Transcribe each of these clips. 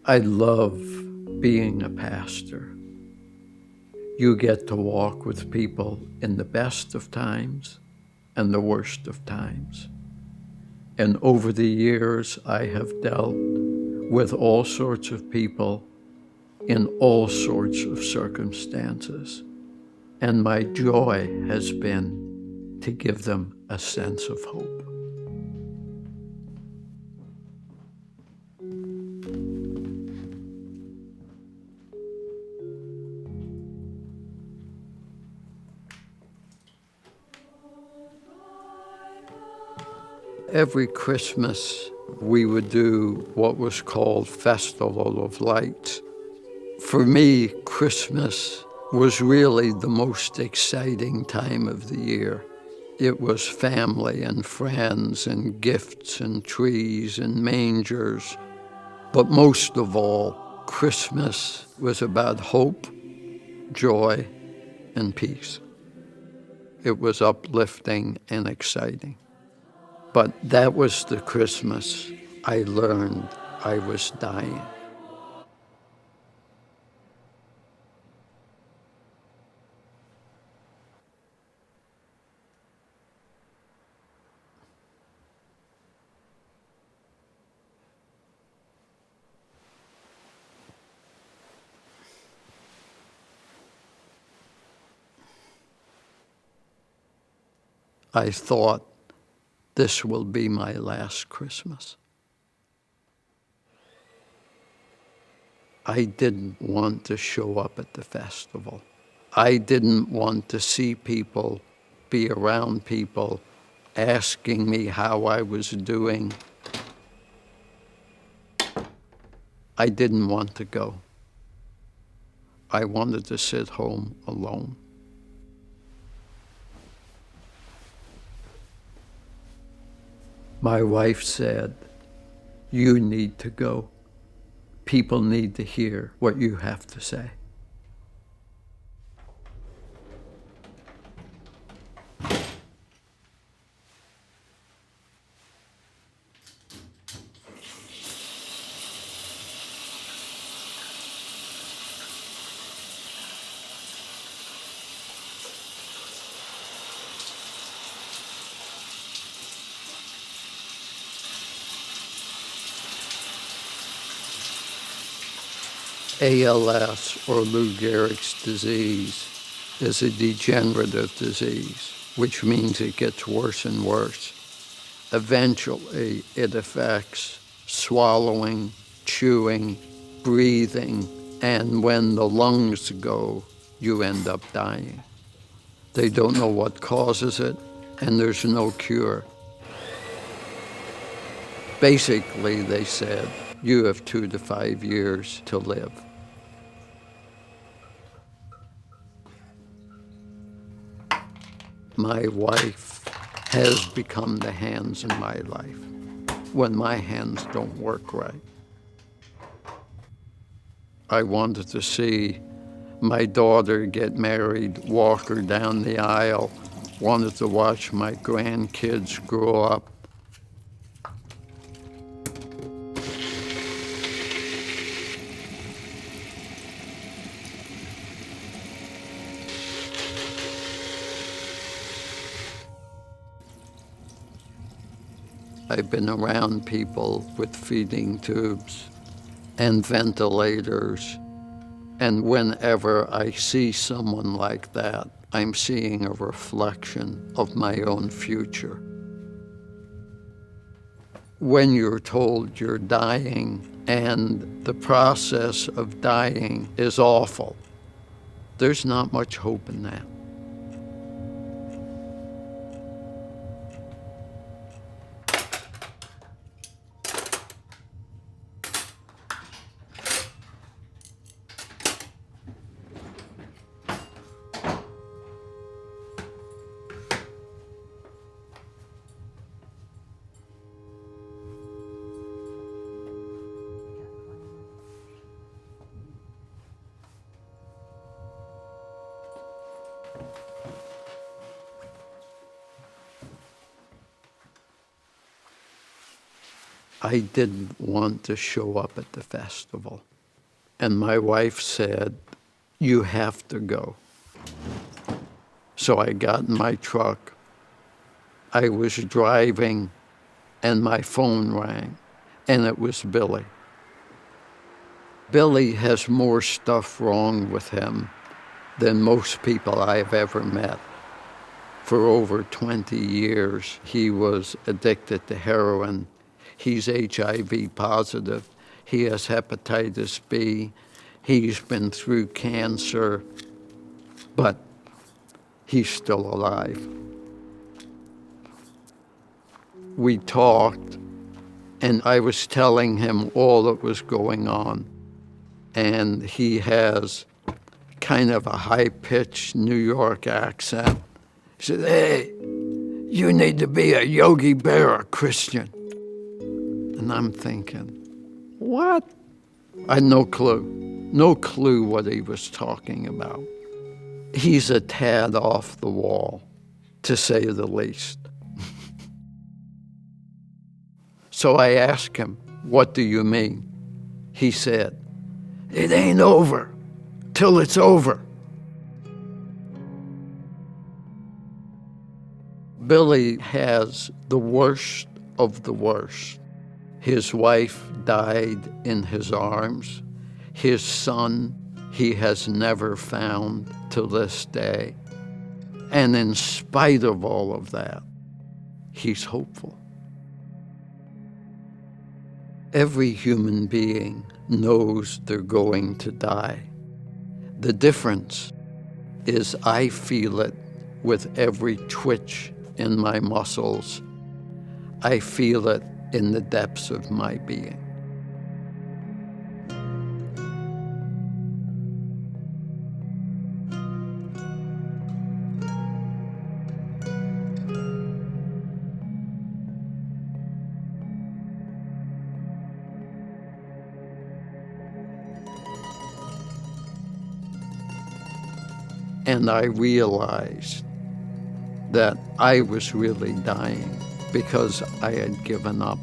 I love being a pastor. You get to walk with people in the best of times and the worst of times. And over the years, I have dealt with all sorts of people in all sorts of circumstances. And my joy has been to give them a sense of hope. Every Christmas, we would do what was called Festival of Lights. For me, Christmas was really the most exciting time of the year. It was family and friends and gifts and trees and mangers. But most of all, Christmas was about hope, joy, and peace. It was uplifting and exciting. But that was the Christmas I learned I was dying. I thought, this will be my last Christmas. I didn't want to show up at the festival. I didn't want to see people, be around people, asking me how I was doing. I didn't want to go. I wanted to sit home alone. My wife said, you need to go. People need to hear what you have to say. ALS, or Lou Gehrig's disease, is a degenerative disease, which means it gets worse and worse. Eventually, it affects swallowing, chewing, breathing, and when the lungs go, you end up dying. They don't know what causes it, and there's no cure. Basically, they said, you have 2 to 5 years to live. My wife has become the hands in my life when my hands don't work right. I wanted to see my daughter get married, walk her down the aisle, wanted to watch my grandkids grow up. I've been around people with feeding tubes and ventilators, and whenever I see someone like that, I'm seeing a reflection of my own future. When you're told you're dying and the process of dying is awful, there's not much hope in that. I didn't want to show up at the festival. And my wife said, "You have to go." So I got in my truck. I was driving, and my phone rang, and it was Billy. Billy has more stuff wrong with him than most people I've ever met. For over 20 years, he was addicted to heroin. He's HIV positive. He has hepatitis B. He's been through cancer, but he's still alive. We talked, and I was telling him all that was going on. And he has kind of a high-pitched New York accent. He said, "Hey, you need to be a Yogi Berra Christian." And I'm thinking, what? I had no clue what he was talking about. He's a tad off the wall, to say the least. So I asked him, "What do you mean?" He said, "It ain't over till it's over." Billy has the worst of the worst. His wife died in his arms. His son, he has never found to this day. And in spite of all of that, he's hopeful. Every human being knows they're going to die. The difference is I feel it with every twitch in my muscles. I feel it in the depths of my being. And I realized that I was really dying because I had given up.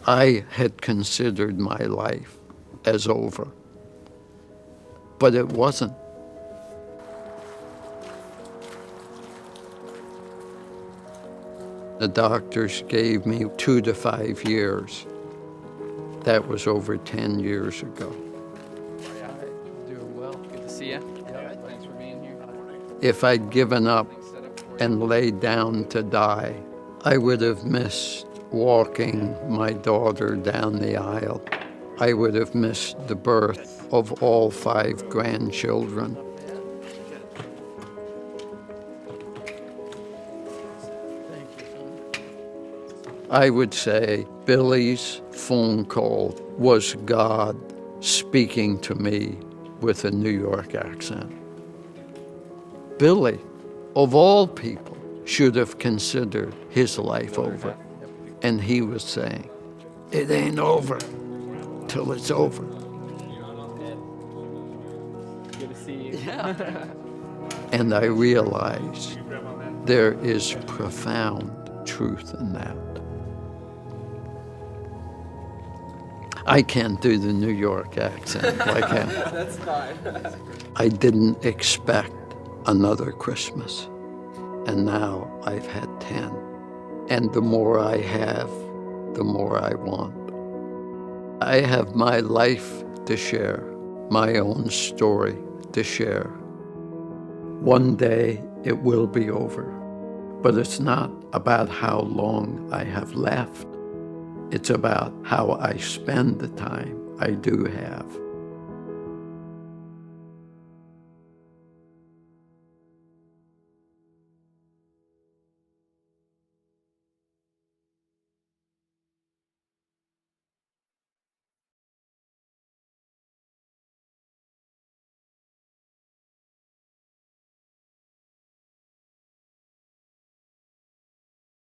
I had considered my life as over, but it wasn't. The doctors gave me 2 to 5 years. That was over 10 years ago. Yeah, doing well. Good to see you. Yeah, thanks for being here. If I'd given up and laid down to die, I would have missed walking my daughter down the aisle. I would have missed the birth of all 5 grandchildren. I would say Billy's phone call was God speaking to me with a New York accent. Billy, of all people, should have considered his life over. And he was saying, "It ain't over till it's over." Good to see you. Yeah. And I realized there is profound truth in that. I can't do the New York accent. I can't. That's fine. I didn't expect another Christmas. And now I've had 10. And the more I have, the more I want. I have my life to share, my own story to share. One day it will be over, but it's not about how long I have left. It's about how I spend the time I do have.